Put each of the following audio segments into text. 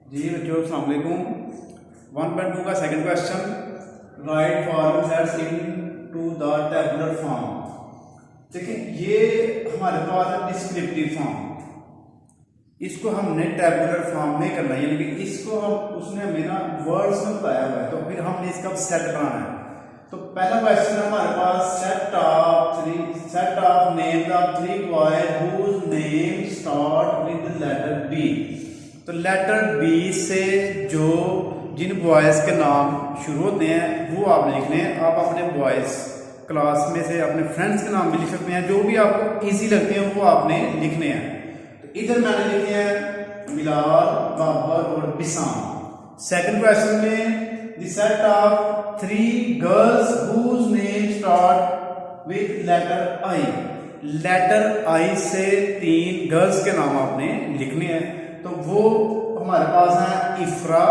जी बच्चों अस्सलाम वालेकुम। 1.2 का second question, right फॉर्मूल sets into the tabular form. देखिए ये हमारे पास है डिस्क्रिप्टिव फॉर्म, इसको हमने टेबुलर फॉर्म में करना है, यानी कि इसको हम उसने हमें ना वर्ड्स में बताया हुआ है, तो फिर हमने इसका सेट बनाना है। तो पहला क्वेश्चन हमारे पास set of names of 3 boys whose name start with letter B. तो लेटर बी से जो जिन बॉयज के नाम शुरू होते हैं वो आप लिखने हैं। आप अपने बॉयज क्लास में से अपने फ्रेंड्स के नाम भी लिख सकते हैं, जो भी आपको इजी लगते हैं वो आपने लिखने हैं। तो इधर मैंने लिखे हैं मिलाद, बाबर और बिसाम। सेकंड क्वेश्चन में the set of 3 girls whose name start with letter I. Letter I से 3 गर्ल्स के नाम आपने लिखने हैं। तो वो हमारे पास है इफ्रा,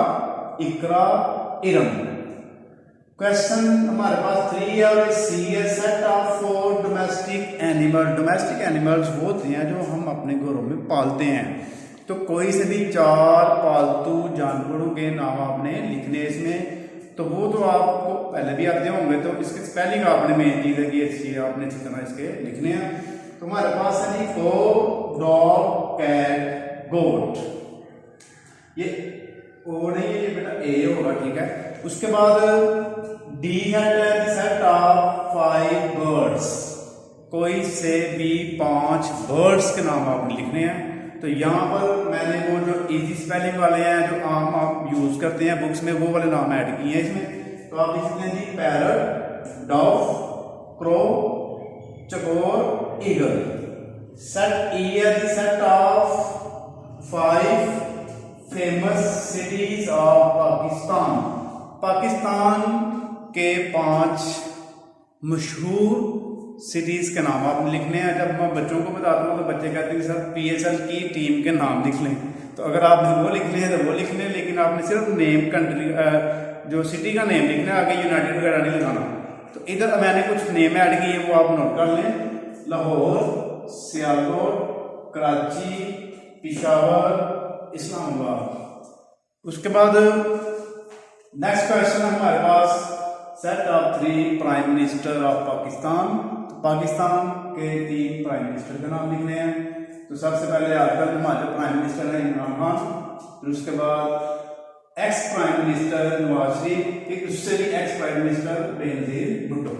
इकरा, इरम। क्वेश्चन हमारे पास 3 और सी है set of 4 domestic animal. Domestic animals वो होते हैं जो हम अपने घरों में पालते हैं। तो कोई से भी 4 पालतू जानवरों के नाम आपने लिखने हैं इसमें। तो वो तो आपको पहले भी आते होंगे, तो इसके स्पेलिंग आपने मेन चीज है कि आपने अच्छी तरह इसके लिखने हैं। तो हमारे पास है जी को, डॉग, कैट, गोट। ये ओ नहीं है, ये बेटा ए होगा, ठीक है। उसके बाद डी है सेट ऑफ 5 बर्ड्स। कोई से भी 5 बर्ड्स के नाम आपने लिखने हैं। तो यहाँ पर मैंने वो जो इजी स्पेलिंग वाले हैं जो आम आप यूज करते हैं बुक्स में, वो वाले नाम ऐड किए हैं इसमें। तो आप लिख सकते हैं जी पैरट, डॉव, क्रो, चकोर, ईगल। सेट ई है the set of 5 famous cities of Pakistan. Pakistan के 5 मशहूर सिटीज के नाम आपने लिखने हैं। जब मैं बच्चों को बताता हूँ तो बच्चे कहते हैं सर पीएसएल की टीम के नाम लिख लें। तो अगर आपने वो लिखने हैं तो वो लिख लें, लेकिन आपने सिर्फ नेम कंट्री जो सिटी का नेम लिखना है, आगे यूनाइटेड वगैरह नहीं लिखाना। तो इधर मैंने कुछ नेम ऐड किए, वो आप नोट कर लें। लाहौर, सियालकोट, कराची, पेशावर, इस्लामाबाद। उसके बाद नेक्स्ट क्वेश्चन हमारे पास set of 3 prime minister of Pakistan. तो पाकिस्तान के 3 प्राइम मिनिस्टर के नाम लिखने हैं। तो सबसे पहले आजकल हमारे प्राइम मिनिस्टर है इमरान खान, फिर उसके बाद ex prime minister Nawaz Sharif, फिर उससे भी ex prime minister Benazir Bhutto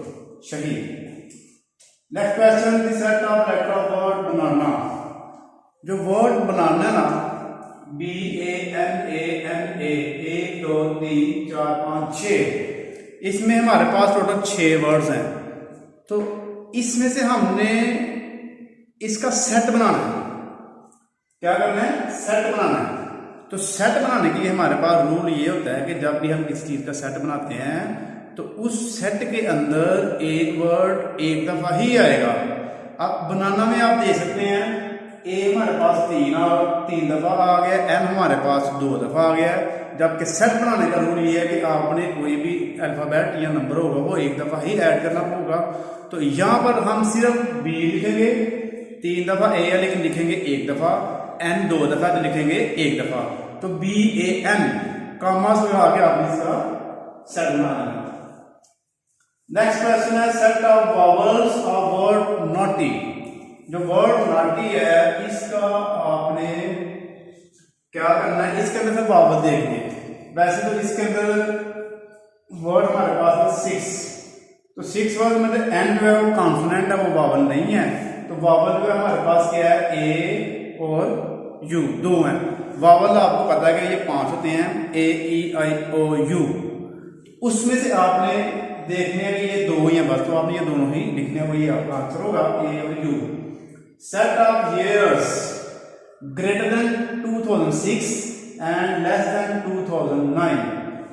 शहीद। Next question the set of letter of word बनाना। जो वर्ड बनाना ना BANANA 1 2 3 4 5 6, इसमें हमारे पास टोटल 6 वर्ड्स हैं। तो इसमें से हमने इसका सेट बनाना है। क्या करना है? सेट बनाना है। तो सेट बनाने के लिए हमारे पास रूल ये होता है कि जब भी हम किसी चीज का सेट बनाते हैं तो उस सेट के अंदर एक वर्ड एक दफा ही आएगा। अब बनाना में आप देख सकते हैं ए हमारे पास 3 दफा आ गया, एन हमारे पास 2 दफा आ गया है। जबकि सेट बनाने का रूल ये है कि आपने कोई भी अल्फाबेट या नंबर होगा वो एक दफा ही ऐड करना होगा। तो यहाँ पर हम सिर्फ बी लिखेंगे 3 दफा, ए लेकिन लिखेंगे 1 दफा, एन 2 दफा तो लिखेंगे 1 दफा। तो BAN कामा से आगे आपने इसका सेट बनाना है। नेक्स्ट क्वेश्चन है set of vowels of word naughty. जो वर्ड नॉटी है इसका आपने क्या करना है, इसके अंदर से वावल देखिए। वैसे तो इसके अंदर वर्ड हमारे पास है 6। तो 6 वर्ड में एंड जो है वो कॉन्सोनेंट है, वो वावल नहीं है। तो वावल जो है हमारे पास क्या है, ए और यू 2 हैं। वावल आपको पता है कि ये 5 होते हैं, AEIOU। उसमें से आपने देखने हैं कि ये 2 ही हैं बस, तो आपने ये दोनों ही लिखने हैं, वही आपका आंसर होगा ए और you. Set of years greater than 2006 and less than 2009।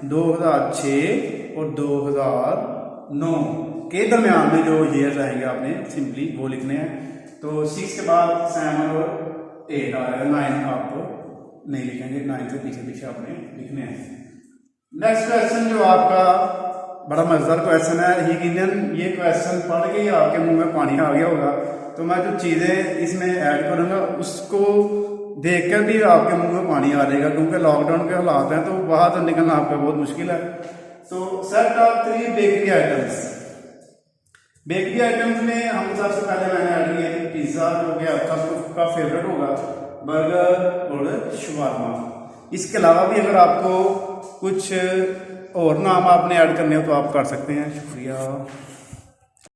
2006 और 2009 के दरमियान में जो ईयर्स आएंगे आपने सिंपली वो लिखने हैं। तो 6 के बाद 7 और 8 आ जाएगा, 9 आप नहीं लिखेंगे, 9 से पीछे पीछे आपने लिखने हैं। नेक्स्ट क्वेश्चन जो आपका बड़ा मजेदार क्वेश्चन है, यकीनन ये क्वेश्चन पढ़ के ही आपके मुंह में पानी आ गया होगा। तो मैं जो चीजें इसमें ऐड करूंगा उसको देखकर भी आपके मुंह में पानी आ जाएगा, क्योंकि लॉकडाउन के हालात हैं तो बाहर तो निकलना आपका बहुत मुश्किल है। तो set of 3 bakery items. Bakery items में हम सबसे पहले मैंने ऐड किया कि पिज़्ज़ा, जो कि आपका सबका फेवरेट होगा, बर्गर और शवारमा। इसके अलावा भी अगर आपको कुछ और नाम आपने ऐड करने हो तो आप कर सकते हैं। शुक्रिया।